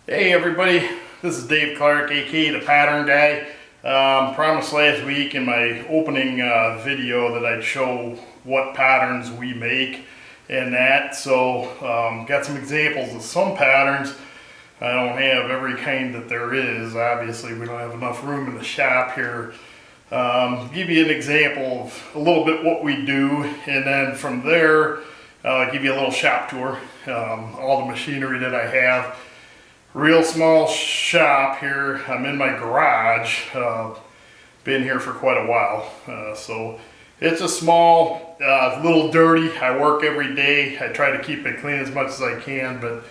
Hey everybody, this is Dave Clark, aka the Pattern Guy. Promised last week in my opening video that I'd show what patterns we make and that. So got some examples of some patterns. I don't have every kind that there is. Obviously we don't have enough room in the shop here. Give you an example of a little bit what we do, and then from there give you a little shop tour. All the machinery that I have. Real small shop here. I'm in my garage. Been here for quite a while. So it's a small, little dirty. I work every day. I try to keep it clean as much as I can, but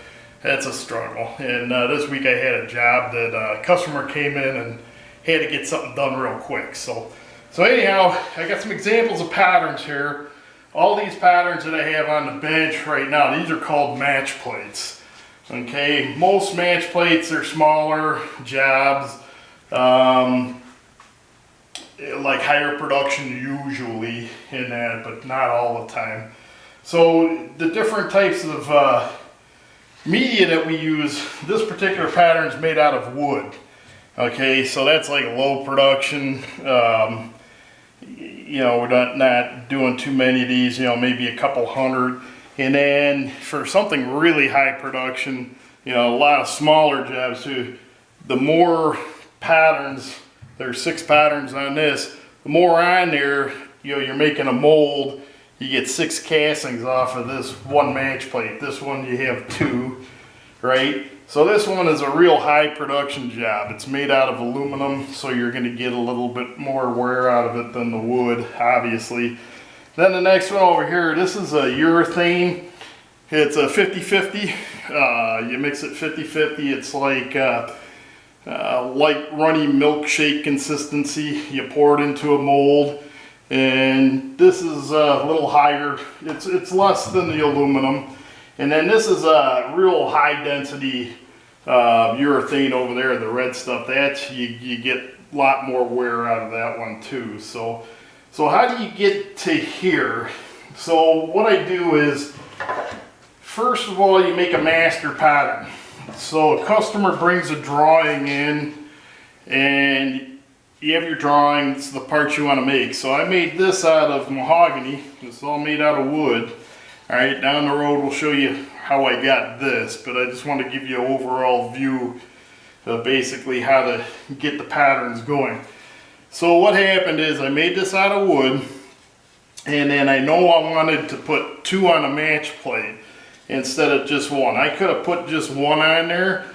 it's a struggle. And this week I had a job that a customer came in and had to get something done real quick. So anyhow, I got some examples of patterns here. All these patterns that I have on the bench right now, these are called match plates. Okay, most match plates are smaller jobs, like higher production usually in that, but not all the time. So the different types of media that we use, this particular pattern is made out of wood. Okay, so that's like low production. You know, we're not doing too many of these, you know, maybe a couple hundred. And then for something really high production, you know, a lot of smaller jobs too, the more patterns, there's 6 patterns on this, the more on there, you know, you're making a mold, you get 6 castings off of this one match plate. This one you have 2, right? So this one is a real high production job. It's made out of aluminum, so you're going to get a little bit more wear out of it than the wood, obviously. Then the next one over here, this is a urethane. It's a 50-50. You mix it 50-50. It's like light runny milkshake consistency. You pour it into a mold, and this is a little higher. It's less than the aluminum. And then this is a real high density urethane over there, the red stuff. That you get a lot more wear out of that one too. So how do you get to here? So what I do is, first of all, you make a master pattern. So a customer brings a drawing in, and you have your drawing. It's the parts you want to make. So I made this out of mahogany. It's all made out of wood. All right, down the road we'll show you how I got this, but I just want to give you an overall view of basically how to get the patterns going. So what happened is I made this out of wood, and then I know I wanted to put 2 on a match plate instead of just 1. I could have put just 1 on there,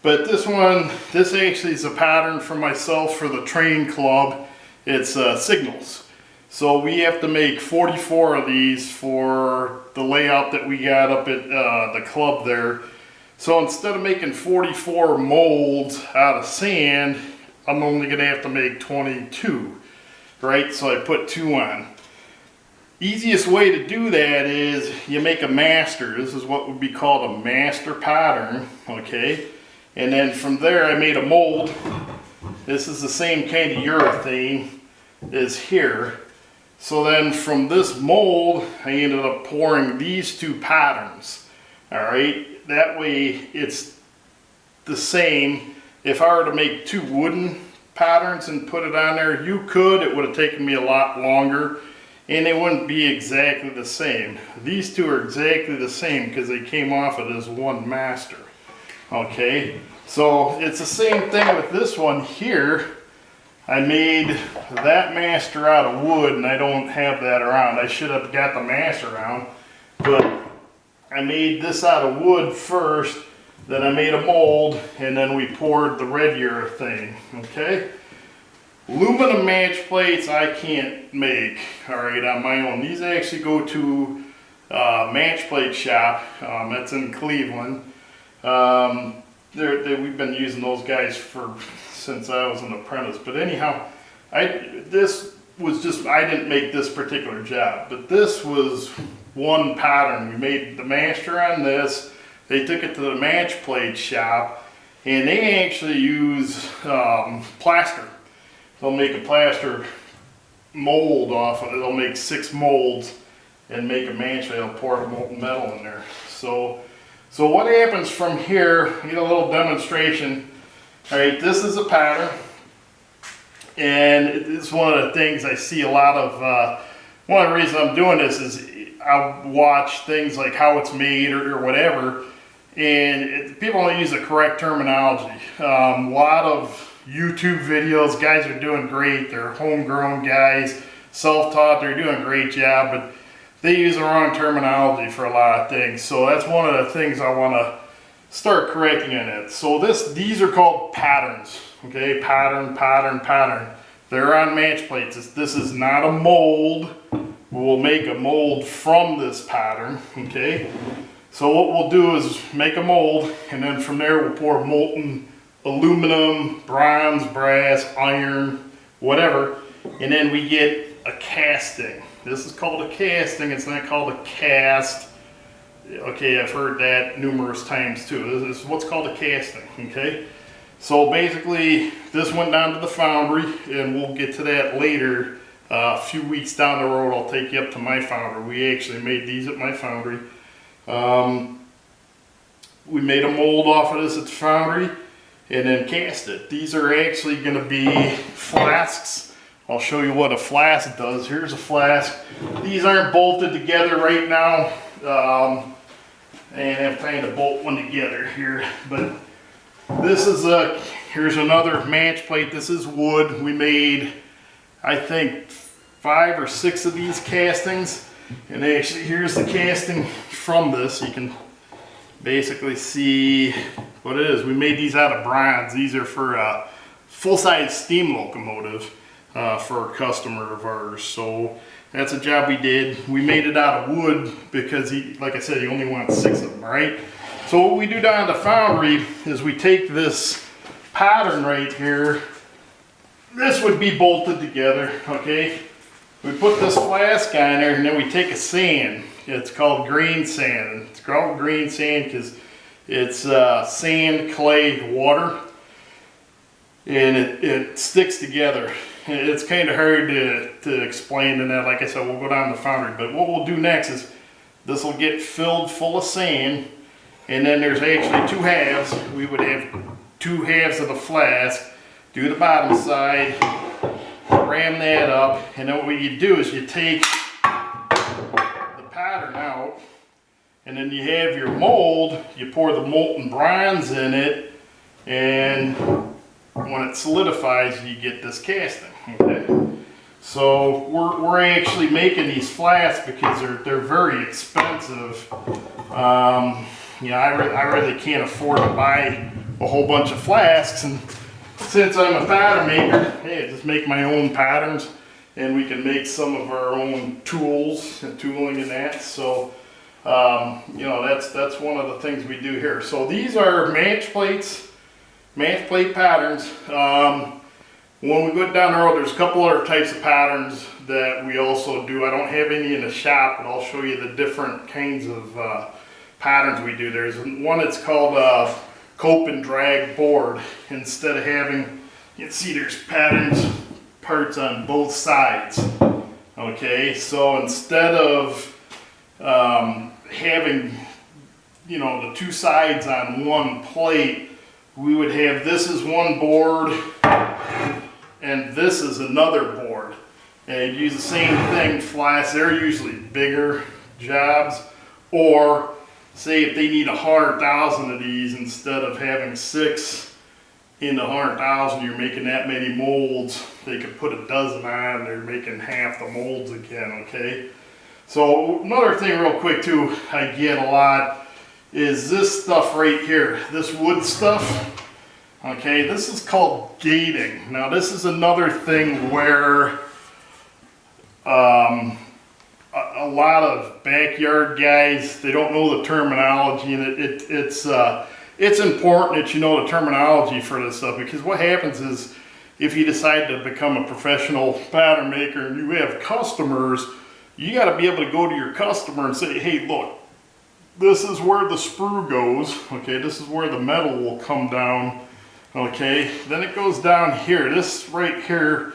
but this actually is a pattern for myself for the train club. It's signals. So we have to make 44 of these for the layout that we got up at the club there. So instead of making 44 molds out of sand, I'm only going to have to make 22, right? So I put 2 on. Easiest way to do that is you make a master. This is what would be called a master pattern, okay? And then from there I made a mold. This is the same kind of urethane as here. So then from this mold, I ended up pouring these 2 patterns, all right? That way it's the same. If I were to make 2 wooden patterns and put it on there, you could. It would have taken me a lot longer, and they wouldn't be exactly the same. These 2 are exactly the same because they came off of this one master. Okay, so it's the same thing with this one here. I made that master out of wood, and I don't have that around. I should have got the master around, but I made this out of wood first. Then I made a mold, and then we poured the red urethane, okay? Aluminum match plates I can't make, all right, on my own. These actually go to a match plate shop. That's in Cleveland. We've been using those guys since I was an apprentice. But anyhow, I didn't make this particular job, but this was one pattern. We made the master on this. They took it to the match plate shop, and they actually use plaster. They'll make a plaster mold off of it. They'll make 6 molds and make a match. They'll pour molten metal in there. So So what happens from here, you get a little demonstration. All right, this is a pattern, and it's one of the things I see a lot of, one of the reasons I'm doing this is I watch things like how it's made or whatever, and people don't use the correct terminology. A lot of YouTube videos, guys are doing great, they're homegrown guys, self-taught, they're doing a great job, but they use the wrong terminology for a lot of things. So that's one of the things I want to start correcting in it. So these are called patterns, okay? Pattern, pattern, pattern. They're on match plates. This is not a mold. We'll make a mold from this pattern, okay? So what we'll do is make a mold, and then from there we'll pour molten aluminum, bronze, brass, iron, whatever, and then we get a casting. This is called a casting, it's not called a cast. Okay, I've heard that numerous times too. This is what's called a casting, okay? So basically, this went down to the foundry, and we'll get to that later. A few weeks down the road, I'll take you up to my foundry. We actually made these at my foundry. We made a mold off of this at the foundry, and then cast it. These are actually gonna be flasks. I'll show you what a flask does. Here's a flask. These aren't bolted together right now. And I'm trying to bolt one together here, but this is here's another match plate. This is wood. We made, I think, 5 or 6 of these castings, and actually here's the casting from this. You can basically see what it is. We made these out of bronze. These are for a full-size steam locomotive for a customer of ours. So that's a job we did. We made it out of wood because like I said, he only wants 6 of them, right? So what we do down at the foundry is we take this pattern right here. This would be bolted together, okay? We put this flask on there, and then we take a sand. It's called green sand. It's called green sand because it's sand, clay, water, and it sticks together. It's kind of hard to explain in that. Like I said, we'll go down to the foundry, but what we'll do next is this will get filled full of sand, and then there's actually 2 halves. We would have 2 halves of the flask, do the bottom side, ram that up, and then what you do is you take the pattern out, and then you have your mold. You pour the molten bronze in it, and when it solidifies, you get this casting, okay? So we're actually making these flasks because they're very expensive. You know, I really can't afford to buy a whole bunch of flasks, and since I'm a pattern maker, hey, I just make my own patterns, and we can make some of our own tools and tooling and that. So you know, that's one of the things we do here. So these are match plates. Match plate patterns. When we go down the road, there's a couple other types of patterns that we also do. I don't have any in the shop, but I'll show you the different kinds of patterns we do. There's one that's called cope and drag board. Instead of having, you can see there's parts on both sides. Okay, so instead of having, you know, the 2 sides on one plate, we would have this is one board and this is another board. And you'd use the same thing, flasks. They're usually bigger jobs, or say if they need 100,000 of these, instead of having 6 in the 100,000, you're making that many molds, they could put a dozen on, they're making half the molds again, okay? So another thing real quick too, I get a lot, is this stuff right here, this wood stuff. Okay, this is called gating. Now this is another thing where a lot of backyard guys, they don't know the terminology, and it's important that you know the terminology for this stuff, because what happens is if you decide to become a professional pattern maker and you have customers, you got to be able to go to your customer and say, hey, look, this is where the sprue goes, okay, this is where the metal will come down, okay, then it goes down here, this right here.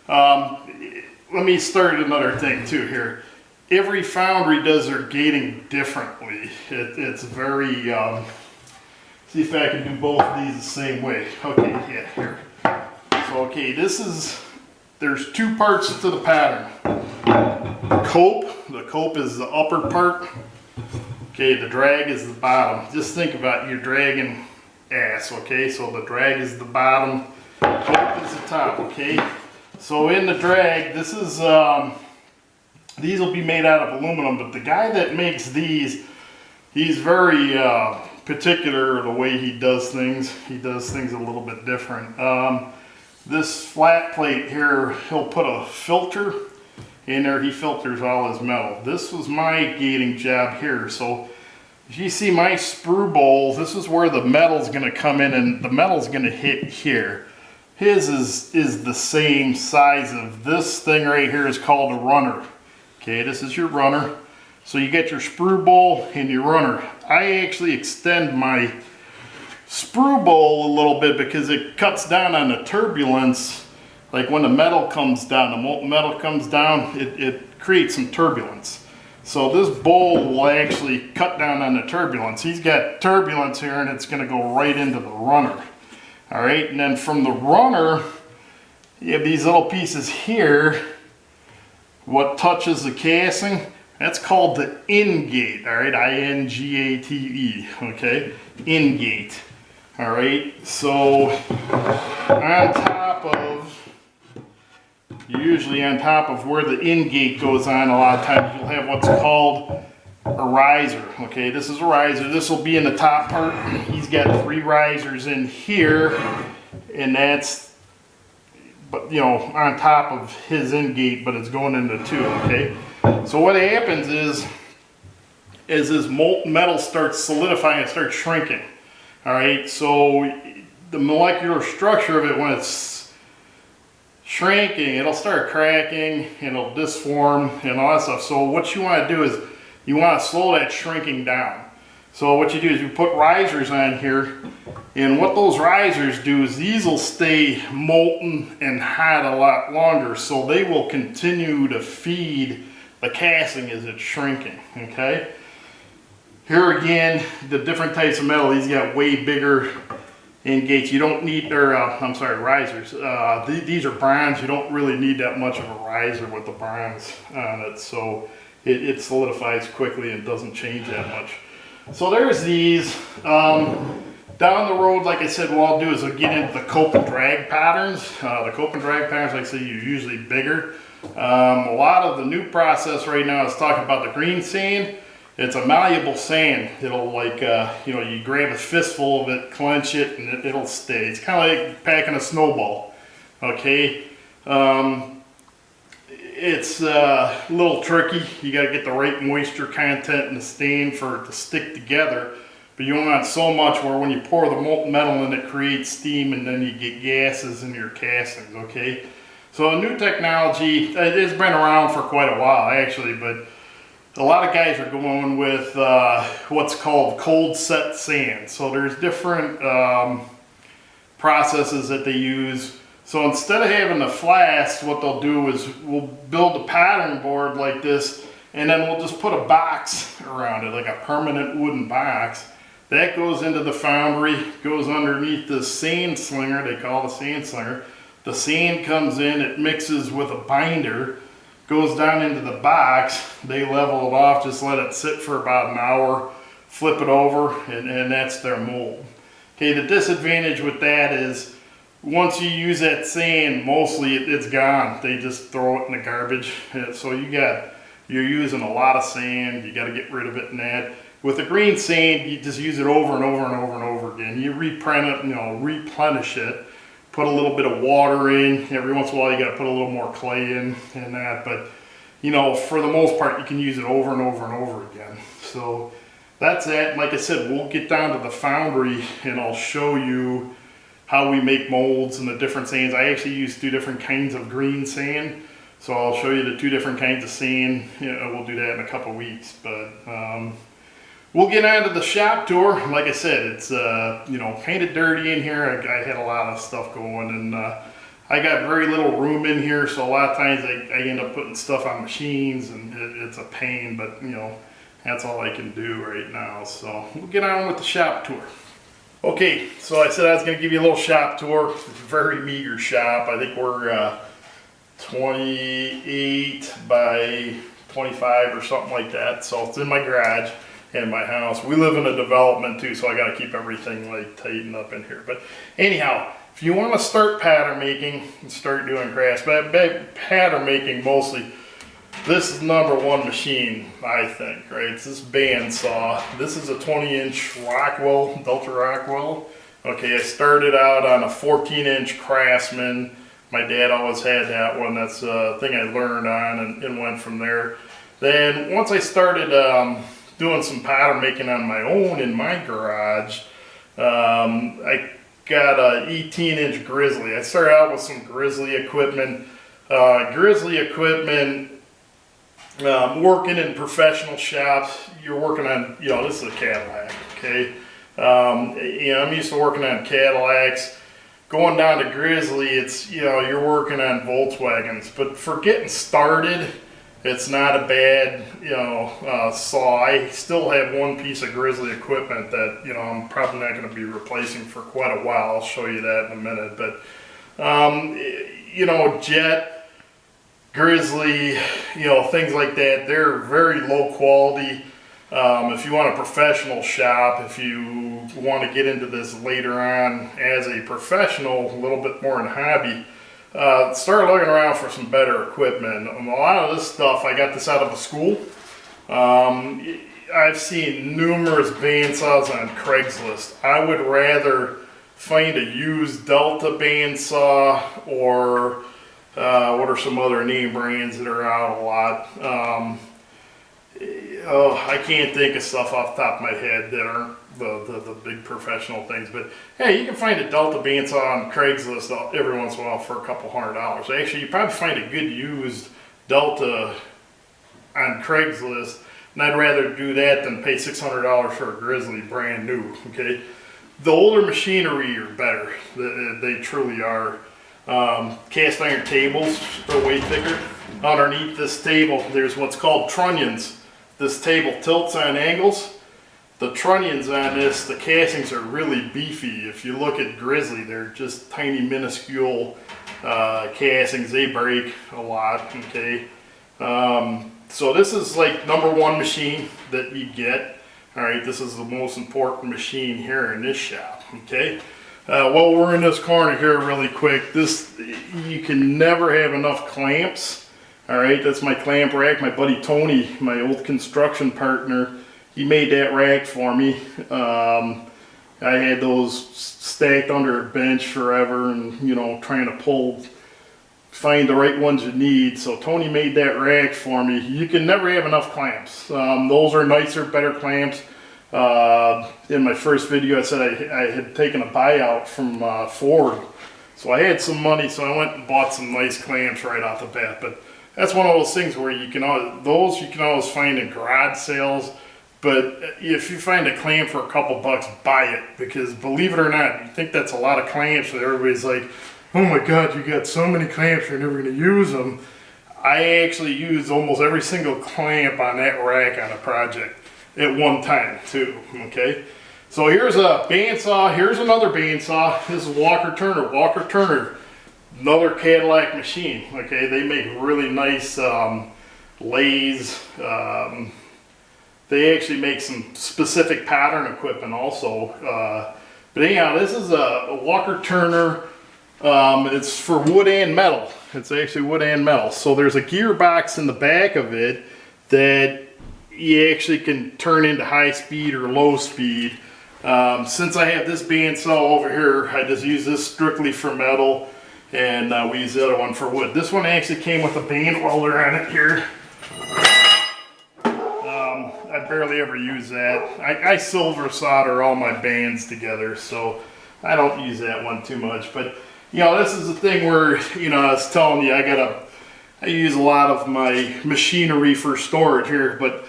Let me start another thing too here. every foundry does their gating differently. It's very, see if I can do both of these the same way. Okay, yeah, here. So, okay, there's two parts to the pattern. The cope is the upper part. Okay, the drag is the bottom. Just think about your dragging ass, okay? So the drag is the bottom, cope is the top, okay? So in the drag, this is, these will be made out of aluminum, but the guy that makes these, he's very particular the way he does things. He does things a little bit different. This flat plate here, he'll put a filter in there. He filters all his metal. This was my gating job here. So if you see my sprue bowl, this is where the metal's going to come in, and the metal's going to hit here. His is the same size of this thing right here is called a runner. Okay, this is your runner. So you get your sprue bowl and your runner. I actually extend my sprue bowl a little bit because it cuts down on the turbulence. Like when the metal comes down, the molten metal comes down, it creates some turbulence. So this bowl will actually cut down on the turbulence. He's got turbulence here and it's going to go right into the runner. All right, and then from the runner, you have these little pieces here. What touches the casing, that's called the ingate, all right, I-N-G-A-T-E, okay, ingate. All right, so usually on top of where the ingate goes on, a lot of times you'll have what's called a riser. Okay, this is a riser. This will be in the top part. He's got 3 risers in here, and that's, but you know, on top of his ingate, but it's going into 2. Okay, so what happens is this molten metal starts solidifying, it starts shrinking. All right, so the molecular structure of it, when it's shrinking, it'll start cracking, it'll disform and all that stuff. So what you want to do is you want to slow that shrinking down. So what you do is you put risers on here, and what those risers do is these will stay molten and hot a lot longer, so they will continue to feed the casting as it's shrinking. Okay, here again, the different types of metal, these got way bigger ingates. You don't need, or I'm sorry, risers. These are bronze. You don't really need that much of a riser with the bronze on it, so it solidifies quickly and doesn't change that much. So there's these. Down the road, like I said, what I'll do is I'll get into the cope and drag patterns. The cope and drag patterns, like I say, are usually bigger. A lot of the new process right now is talking about the green sand. It's a malleable sand. It'll, like, you know, you grab a fistful of it, clench it, and it'll stay. It's kind of like packing a snowball. Okay. It's a little tricky. You got to get the right moisture content in the stain for it to stick together. But you don't want so much where when you pour the molten metal in, it creates steam and then you get gases in your castings, okay? So a new technology, it's been around for quite a while actually, but a lot of guys are going with what's called cold set sand. So there's different processes that they use. So instead of having the flasks, what they'll do is we'll build a pattern board like this, and then we'll just put a box around it, like a permanent wooden box. That goes into the foundry, goes underneath the sand slinger, they call it a sand slinger. The sand comes in, it mixes with a binder, goes down into the box, they level it off, just let it sit for about an hour, flip it over, and that's their mold. Okay, the disadvantage with that is once you use that sand, mostly it's gone. They just throw it in the garbage. So you're using a lot of sand, you got to get rid of it and that. With the green sand, you just use it over and over and over and over again. You replenish it, put a little bit of water in. Every once in a while you got to put a little more clay in and that. But you know, for the most part, you can use it over and over and over again. So that's that. Like I said, we'll get down to the foundry and I'll show you how we make molds and the different sands. I actually use 2 different kinds of green sand. So I'll show you the 2 different kinds of sand. You know, we'll do that in a couple weeks. But we'll get on to the shop tour. Like I said, it's you know, kind of dirty in here. I had a lot of stuff going, and I got very little room in here, so a lot of times I end up putting stuff on machines, and it's a pain, but you know, that's all I can do right now. So we'll get on with the shop tour. Okay, so I said I was going to give you a little shop tour. It's a very meager shop. I think we're 28 by 25 or something like that. So it's in my garage and my house. We live in a development too, so I got to keep everything like tightened up in here. But anyhow, if you want to start pattern making and start doing crafts, but pattern making mostly, this is #1 machine, I think, right? It's this bandsaw. This is a 20-inch Rockwell, Delta Rockwell. Okay, I started out on a 14-inch Craftsman. My dad always had that one. That's a thing I learned on and went from there. Then once I started doing some pattern making on my own in my garage, I got a 18-inch Grizzly. I started out with some Grizzly equipment. Working in professional shops, you're working on, you know, this is a Cadillac, okay? You know, I'm used to working on Cadillacs. Going down to Grizzly, it's, you know, you're working on Volkswagens. But for getting started, it's not a bad, you know, saw. I still have one piece of Grizzly equipment that, you know, I'm probably not going to be replacing for quite a while. I'll show you that in a minute. But, you know, Jet, Grizzly, you know, things like that, they're very low quality. If you want a professional shop, if you want to get into this later on as a professional, a little bit more in hobby, start looking around for some better equipment. A lot of this stuff, I got this out of a school. I've seen numerous bandsaws on Craigslist. I would rather find a used Delta bandsaw or what are some other name brands that are out a lot. I can't think of stuff off the top of my head that aren't the big professional things, but hey, you can find a Delta bandsaw on Craigslist every once in a while for a couple $100. Actually, you probably find a good used Delta on Craigslist, and I'd rather do that than pay $600 for a Grizzly brand new, okay? The older machinery are better. They truly are. Cast iron tables are way thicker. Underneath this table, there's what's called trunnions. This table tilts on angles. The trunnions on this, the castings are really beefy. If you look at Grizzly, they're just tiny, minuscule castings. They break a lot, okay? So this is like #1 machine that you get. All right, this is the most important machine here in this shop, okay? While we're in this corner here really quick, this, you can never have enough clamps. All right, that's my clamp rack. My buddy Tony, my old construction partner, he made that rack for me. I had those stacked under a bench forever and, you know, trying to find the right ones you need. So Tony made that rack for me. You can never have enough clamps. Those are nicer, better clamps. In my first video I said I had taken a buyout from Ford, so I had some money, so I went and bought some nice clamps right off the bat. But that's one of those things where you can always find in garage sales, but if you find a clamp for a couple bucks, buy it, because believe it or not, you think that's a lot of clamps, but everybody's like, oh my god, you got so many clamps, you're never going to use them. I actually used almost every single clamp on that rack on a project at one time too, okay? So here's a bandsaw, here's another bandsaw. This is Walker Turner, another Cadillac machine, okay? They make really nice lathes. They actually make some specific pattern equipment also. But anyhow, this is a Walker Turner. It's for wood and metal. It's actually wood and metal. So there's a gearbox in the back of it that you actually can turn into high speed or low speed. Since I have this bandsaw over here, I just use this strictly for metal, and we use the other one for wood. This one actually came with a band welder on it here. I barely ever use that. I silver solder all my bands together, so I don't use that one too much. But you know, this is the thing where, you know, I was telling you, I use a lot of my machinery for storage here, but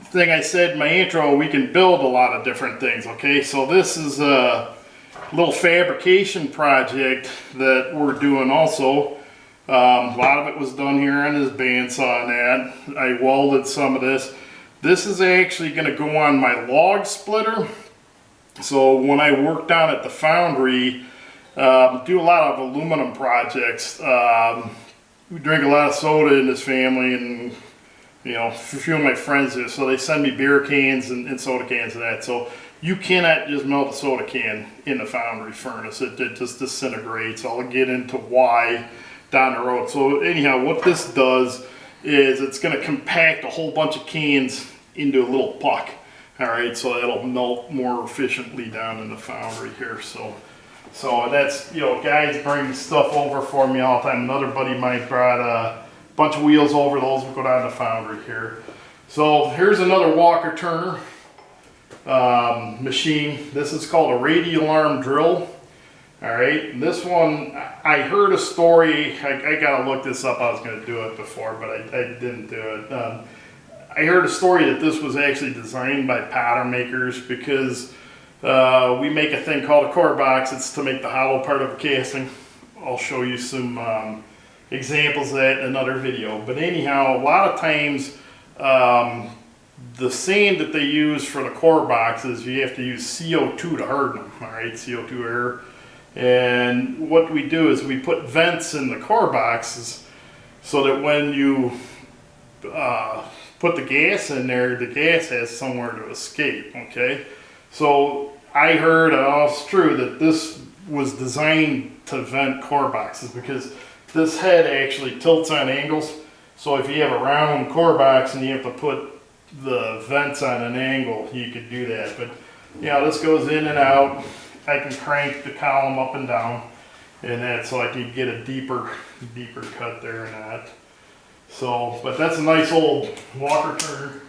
thing I said in my intro, we can build a lot of different things, okay? So this is little fabrication project that we're doing also. A lot of it was done here on this bandsaw and that. I welded some of this. This is actually going to go on my log splitter. So when I work down at the foundry, do a lot of aluminum projects. We drink a lot of soda in this family, and you know, a few of my friends do, so they send me beer cans and soda cans and that. So you cannot just melt a soda can in the foundry furnace. It just disintegrates. I'll get into why down the road. So anyhow, what this does is it's going to compact a whole bunch of cans into a little puck. All right, so it'll melt more efficiently down in the foundry here. So that's, you know, guys bring stuff over for me all the time. Another buddy of mine brought a bunch of wheels over. Those will go down the foundry here. So here's another Walker Turner machine. This is called a Radial Arm Drill. All right, this one, I heard a story. I gotta look this up. I was gonna do it before, but I didn't do it. I heard a story that this was actually designed by pattern makers because we make a thing called a core box. It's to make the hollow part of a casting. I'll show you some examples of that in another video. But anyhow, a lot of times the sand that they use for the core boxes, you have to use CO2 to harden them. All right, CO2 air. And what we do is we put vents in the core boxes so that when you put the gas in there, the gas has somewhere to escape, okay? So I heard, it's true, that this was designed to vent core boxes because this head actually tilts on angles. So if you have a round core box and you have to put the vents on an angle, you could do that. But you know, this goes in and out. I can crank the column up and down, and that, so I can get a deeper cut there and that. So, but that's a nice old Walker Turner.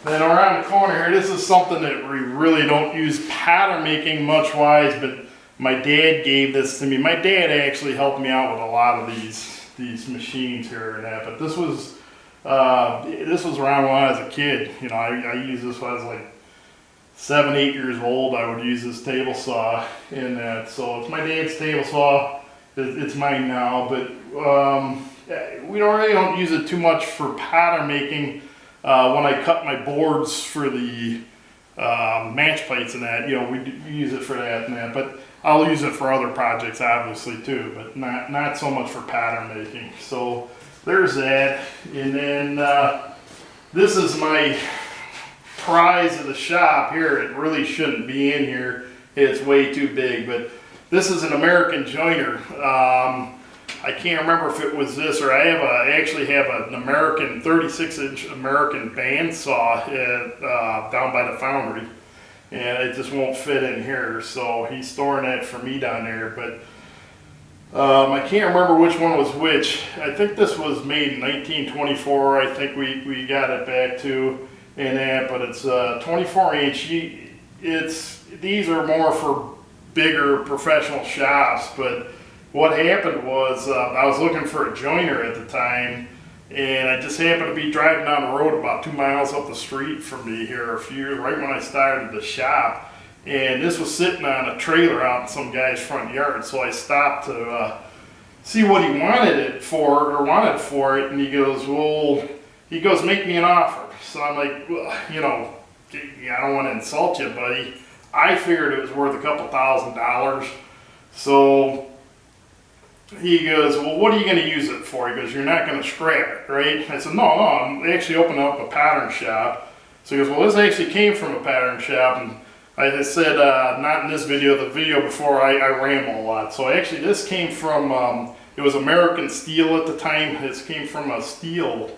Then around the corner here, this is something that we really don't use pattern making much wise, but my dad gave this to me. My dad actually helped me out with a lot of these machines here and that. But this was around when I was a kid. You know, I used this when I was like 7, 8 years old. I would use this table saw in that. So it's my dad's table saw. It's mine now, but we don't use it too much for pattern making. When I cut my boards for the match plates and that, you know, we use it for that and that. But I'll use it for other projects, obviously, too, but not so much for pattern making. So there's that. And then this is my prize of the shop here. It really shouldn't be in here. It's way too big, but this is an American joiner. I can't remember if it was this, or I actually have an American 36-inch American bandsaw down by the foundry, and it just won't fit in here. So he's storing that for me down there. But I can't remember which one was which. I think this was made in 1924. I think we got it back to in that, but it's 24-inch. These are more for bigger professional shops, but what happened was I was looking for a joiner at the time, and I just happened to be driving down the road about 2 miles up the street from me here a few years, right when I started the shop, and this was sitting on a trailer out in some guy's front yard. So I stopped to see what he wanted it for, and he goes, make me an offer. So I'm like, well, you know, I don't want to insult you, buddy. I figured it was worth a couple $1,000s. So he goes, well, what are you going to use it for? He goes, you're not going to scrap it, right? I said, no, I'm actually opening up a pattern shop. So he goes, well, this actually came from a pattern shop. And I said, not in this video, the video before, I ramble a lot. So actually this came from, it was American Steel at the time. This came from a steel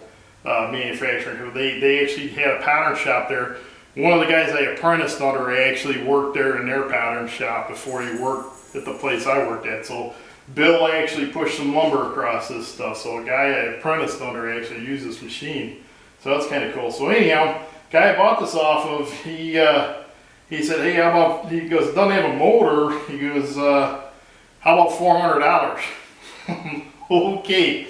manufacturer. They actually had a pattern shop there. One of the guys I apprenticed under actually worked there in their pattern shop before he worked at the place I worked at. So Bill actually pushed some lumber across this stuff. So a guy I apprenticed under actually used this machine. So that's kind of cool. So anyhow, guy I bought this off of, he said, hey, how about, he goes, it doesn't have a motor. He goes, how about $400? Okay.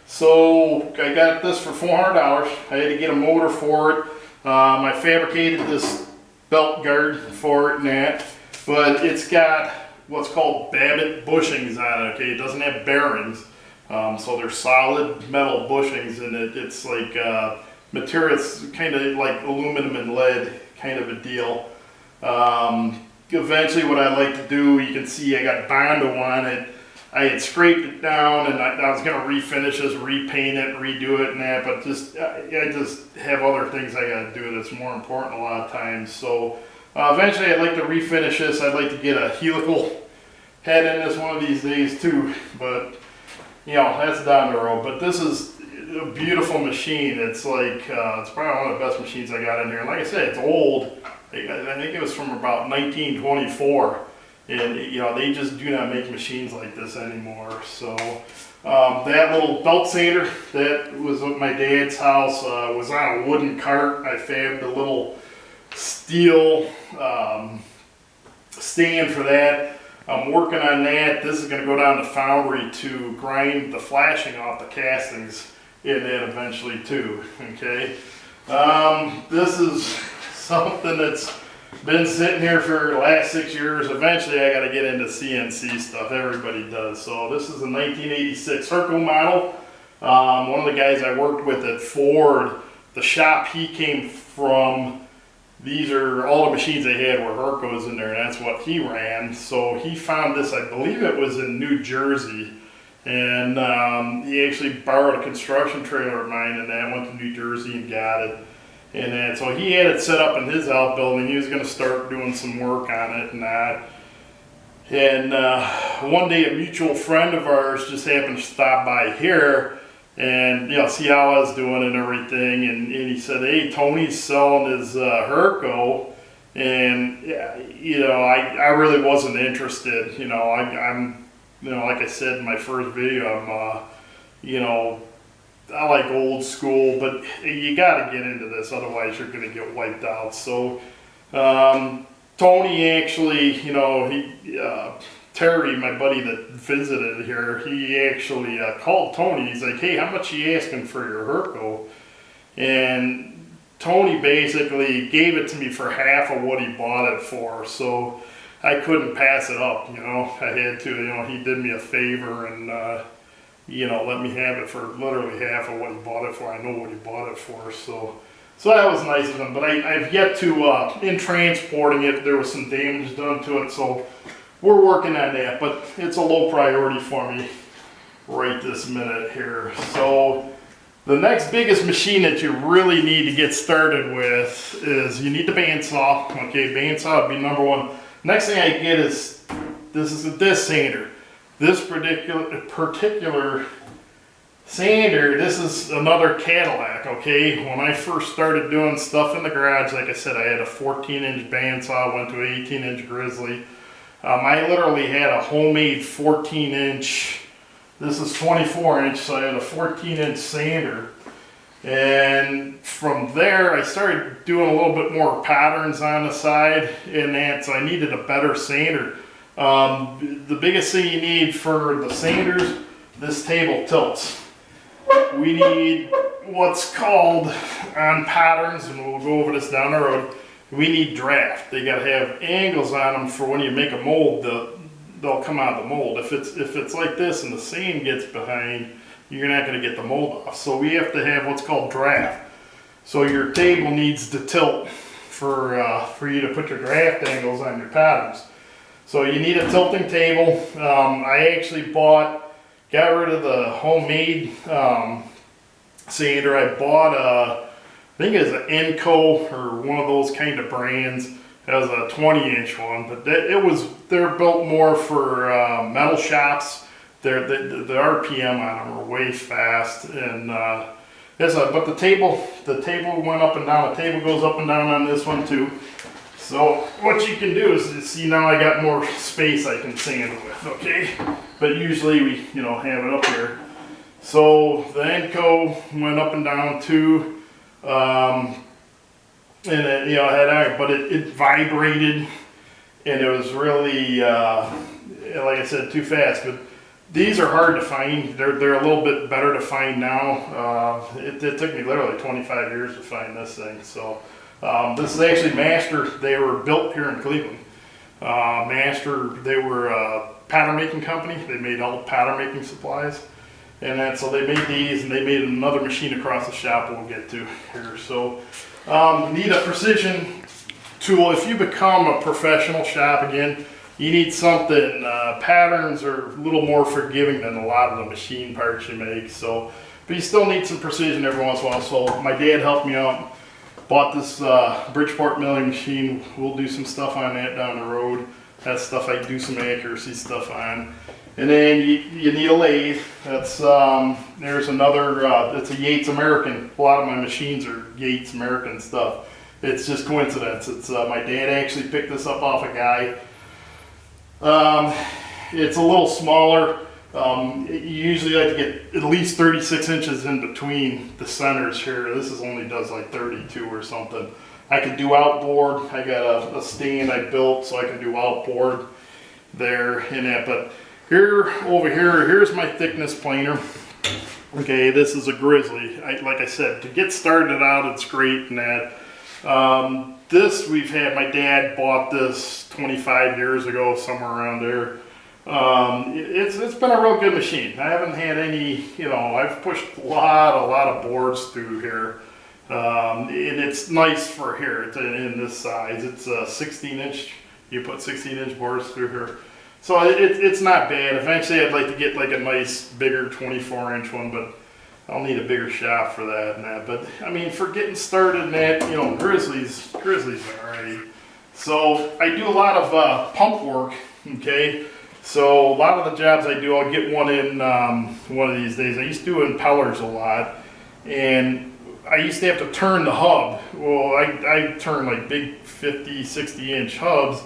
So I got this for $400. I had to get a motor for it. I fabricated this belt guard for it and that, but it's got what's called Babbitt bushings on it, okay? It doesn't have bearings. So they're solid metal bushings, and it's like material, it's kind of like aluminum and lead kind of a deal. Eventually what I like to do, you can see I got Bandsaw on it. I had scraped it down, and I was going to refinish this, repaint it, redo it and that, but I just have other things I got to do that's more important a lot of times. So eventually I'd like to refinish this. I'd like to get a helical head in this one of these days too, but you know, that's down the road. But this is a beautiful machine. It's like, it's probably one of the best machines I got in here. And like I said, it's old. I think it was from about 1924. And, you know, they just do not make machines like this anymore. So, that little belt sander, that was at my dad's house, was on a wooden cart. I fabbed a little steel stand for that. I'm working on that. This is going to go down to foundry to grind the flashing off the castings in that eventually too, okay? This is something that's been sitting here for the last 6 years. Eventually I got to get into CNC stuff. Everybody does. So this is a 1986 Herco model. One of the guys I worked with at Ford, the shop he came from, these are all the machines they had were Hercos in there, and that's what he ran. So he found this, I believe it was in New Jersey, and he actually borrowed a construction trailer of mine, and then went to New Jersey and got it. And then, so he had it set up in his outbuilding. He was going to start doing some work on it and that. And one day a mutual friend of ours just happened to stop by here and, you know, see how I was doing and everything. And he said, hey, Tony's selling his Herco. And, you know, I really wasn't interested. You know, I'm, you know, like I said in my first video, I'm, you know, I like old school, but you got to get into this, otherwise you're going to get wiped out. So Tony actually, you know, Terry, my buddy that visited here, he actually called Tony. He's like, hey, how much are you asking for your Herco? And Tony basically gave it to me for half of what he bought it for. So I couldn't pass it up, you know. I had to, you know, he did me a favor and, you know, let me have it for literally half of what he bought it for. I know what he bought it for, so that was nice of him. But I've yet to, in transporting it, there was some damage done to it, so we're working on that. But it's a low priority for me right this minute here. So the next biggest machine that you really need to get started with is you need the bandsaw. Okay, bandsaw would be number one. Next thing I get is this sander. This particular sander, this is another Cadillac, okay? When I first started doing stuff in the garage, like I said, I had a 14-inch bandsaw, went to an 18-inch Grizzly. I literally had a homemade 14-inch, this is 24-inch, so I had a 14-inch sander. And from there, I started doing a little bit more patterns on the side and that, so I needed a better sander. The biggest thing you need for the sanders, this table tilts. We need what's called on patterns, and we'll go over this down the road, we need draft. They gotta have angles on them for when you make a mold, they'll come out of the mold. If it's like this and the sand gets behind, you're not gonna get the mold off. So we have to have what's called draft. So your table needs to tilt for you to put your draft angles on your patterns. So you need a tilting table. I actually got rid of the homemade sander. I bought I think it was an Enco or one of those kind of brands. It was a 20-inch one, but they're built more for metal shops. The RPM on them are way fast, and but the table went up and down. The table goes up and down on this one too. So what you can do is see, now I got more space I can sand with, okay? But usually we, you know, have it up here. So the Enco went up and down too, and it, you know, it vibrated, and it was really, like I said, too fast. But these are hard to find. They're a little bit better to find now. It took me literally 25 years to find this thing. So. This is actually Master. They were built here in Cleveland. Master. They were a pattern making company. They made all the pattern making supplies. And then, so they made these, and they made another machine across the shop we'll get to here. So, need a precision tool. If you become a professional shop again, you need something, patterns are a little more forgiving than a lot of the machine parts you make. So, but you still need some precision every once in a while. So my dad helped me out, bought this Bridgeport milling machine. We'll do some stuff on that down the road. That's stuff I do some accuracy stuff on. And then you need a lathe. That's there's another. It's a Yates American. A lot of my machines are Yates American stuff. It's just coincidence. It's my dad actually picked this up off a guy. It's a little smaller. You usually like to get at least 36 inches in between the centers here. This is only does like 32 or something. I can do outboard. I got a stand I built so I can do outboard there in that. But here, over here, here's my thickness planer. Okay, this is a Grizzly. Like I said, to get started out, it's great and that. This we've had, my dad bought this 25 years ago, somewhere around there. It's been a real good machine. I haven't had any, you know, I've pushed a lot of boards through here. And it's nice for here. It's in this size. It's a 16-inch. You put 16-inch boards through here. So it's not bad. Eventually I'd like to get like a nice bigger 24-inch one, but I'll need a bigger shop for that and that. But I mean, for getting started in that, you know, Grizzlies are alright. So I do a lot of pump work, okay? So a lot of the jobs I do, I'll get one in one of these days. I used to do impellers a lot, and I used to have to turn the hub. Well, I turn like big 50, 60-inch hubs.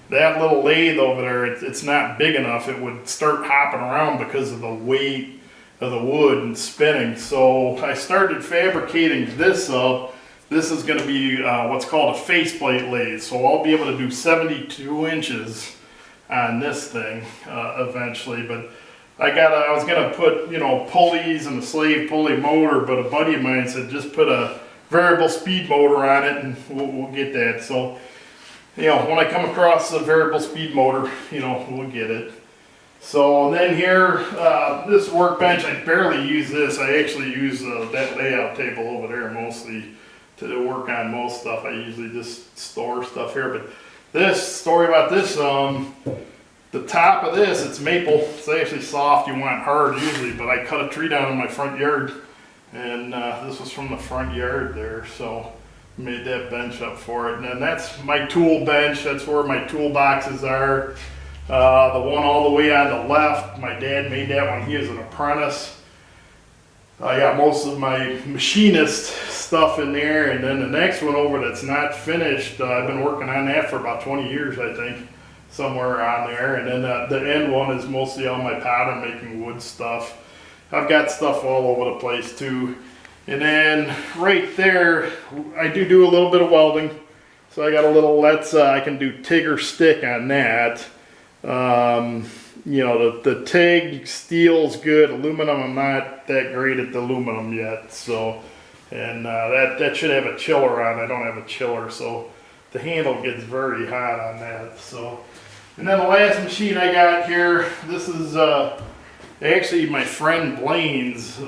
That little lathe over there, it's not big enough. It would start hopping around because of the weight of the wood and spinning. So I started fabricating this up. This is going to be what's called a faceplate lathe. So I'll be able to do 72 inches on this thing eventually. But I was going to put, you know, pulleys and a slave pulley motor, but a buddy of mine said just put a variable speed motor on it and we'll get that. So, you know, when I come across a variable speed motor, you know, we'll get it. So then here, this workbench, I barely use this. I actually use that layout table over there mostly to work on most stuff. I usually just store stuff here. But this story about this, the top of this, it's maple. It's actually soft. You want hard usually, but I cut a tree down in my front yard, and this was from the front yard there. So made that bench up for it. And then that's my tool bench. That's where my toolboxes are. The one all the way on the left, my dad made that when he was an apprentice. I got most of my machinist stuff in there, and then the next one over that's not finished, I've been working on that for about 20 years, I think, somewhere around there. And then the end one is mostly all my pattern making wood stuff. I've got stuff all over the place too. And then right there, I do a little bit of welding. So I got a little, I can do TIG or stick on that. You know, the TIG, steel's good. Aluminum, I'm not that great at the aluminum yet. So, and that should have a chiller on. I don't have a chiller, so the handle gets very hot on that. So, and then the last machine I got here, this is actually my friend Blaine's.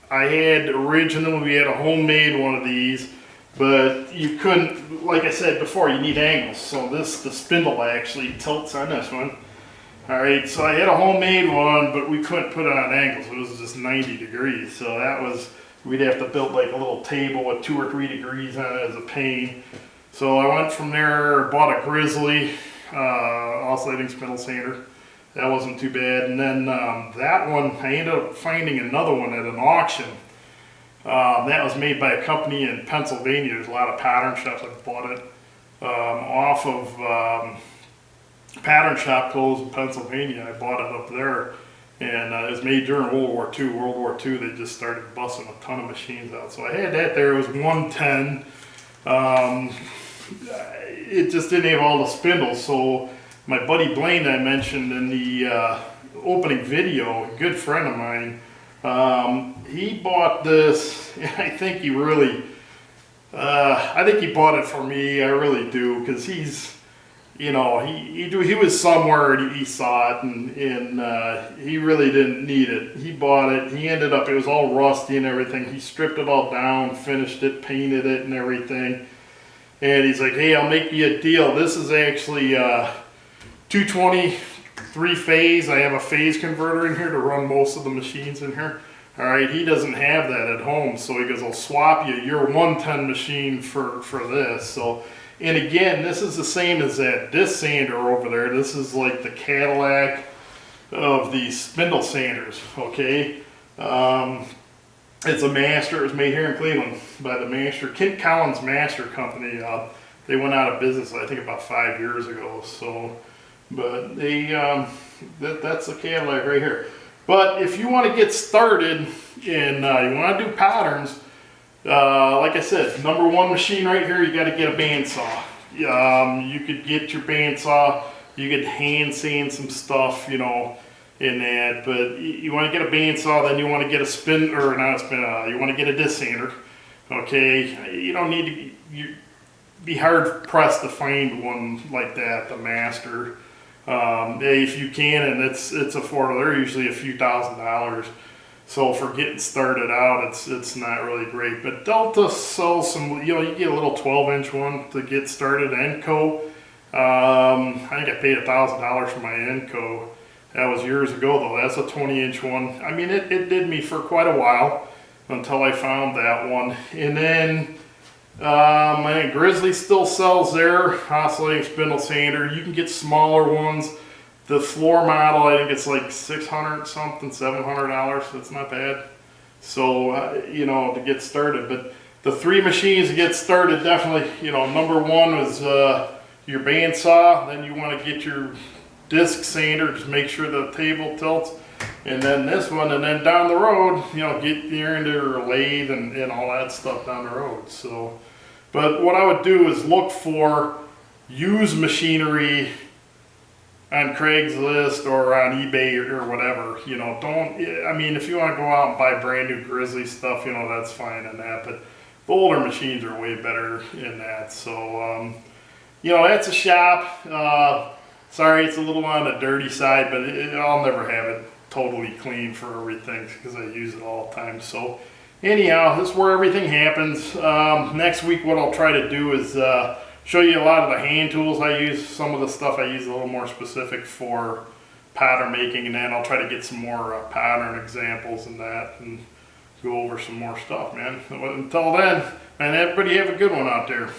I had originally, we had a homemade one of these, but you couldn't, like I said before, you need angles. So the spindle actually tilts on this one. All right, so I had a homemade one, but we couldn't put it on angles. It was just 90 degrees. So that was, we'd have to build like a little table with 2 or 3 degrees on it as a pain. So I went from there, bought a Grizzly oscillating spindle sander. That wasn't too bad. And then that one, I ended up finding another one at an auction. That was made by a company in Pennsylvania. There's a lot of pattern shops that bought it off of Pattern Shop closed in Pennsylvania. I bought it up there, and it was made during World War II. World War II, they just started busting a ton of machines out. So I had that there. It was 110. It just didn't have all the spindles. So my buddy Blaine, I mentioned in the opening video, a good friend of mine, he bought this. I think he really, I think he bought it for me. I really do, because you know, he was somewhere and he saw it, and he really didn't need it. He bought it. He ended up, it was all rusty and everything. He stripped it all down, finished it, painted it and everything. And he's like, hey, I'll make you a deal. This is actually 220 3-phase. I have a phase converter in here to run most of the machines in here. All right, he doesn't have that at home, so he goes, I'll swap you your 110 machine for this. So, and again, this is the same as that disc sander over there. This is like the Cadillac of these spindle sanders, okay? It's a Master. It was made here in Cleveland by the Master, Kent Collins Master Company. They went out of business, I think, about 5 years ago. So, but they, that's the Cadillac right here. But if you want to get started and you want to do patterns, like I said, number one machine right here, you got to get a bandsaw. You could get your bandsaw, you could hand sand some stuff, you know, in that. But you want to get a bandsaw, then you want to get a spin, or not a spin, you want to get a disc sander. Okay, you don't need to be hard pressed to find one like that, the Master. If you can, and it's affordable. They're usually a few $1,000s. So for getting started out, it's not really great. But Delta sells some, you know, you get a little 12-inch one to get started. Enco, I think I paid $1,000 for my Enco. That was years ago though. That's a 20-inch one. I mean, it did me for quite a while until I found that one. And then I think Grizzly still sells their oscillating spindle sander. You can get smaller ones. The floor model, I think it's like 600 something, $700. That's not bad. So, you know, to get started. But the 3 machines to get started, definitely, you know, number one is your bandsaw. Then you want to get your disc sander, just make sure the table tilts. And then this one, and then down the road, you know, get your into your lathe and all that stuff down the road. So, but what I would do is look for used machinery on Craigslist or on eBay or whatever. You know, don't, I mean, if you want to go out and buy brand new Grizzly stuff, you know, that's fine in that, but the older machines are way better in that. So, you know, that's a shop. Sorry, it's a little on the dirty side, but I'll never have it totally clean for everything because I use it all the time. So anyhow, this is where everything happens. Next week, what I'll try to do is show you a lot of the hand tools I use. Some of the stuff I use a little more specific for pattern making, and then I'll try to get some more pattern examples and that, and go over some more stuff, man. Until then, man, everybody have a good one out there.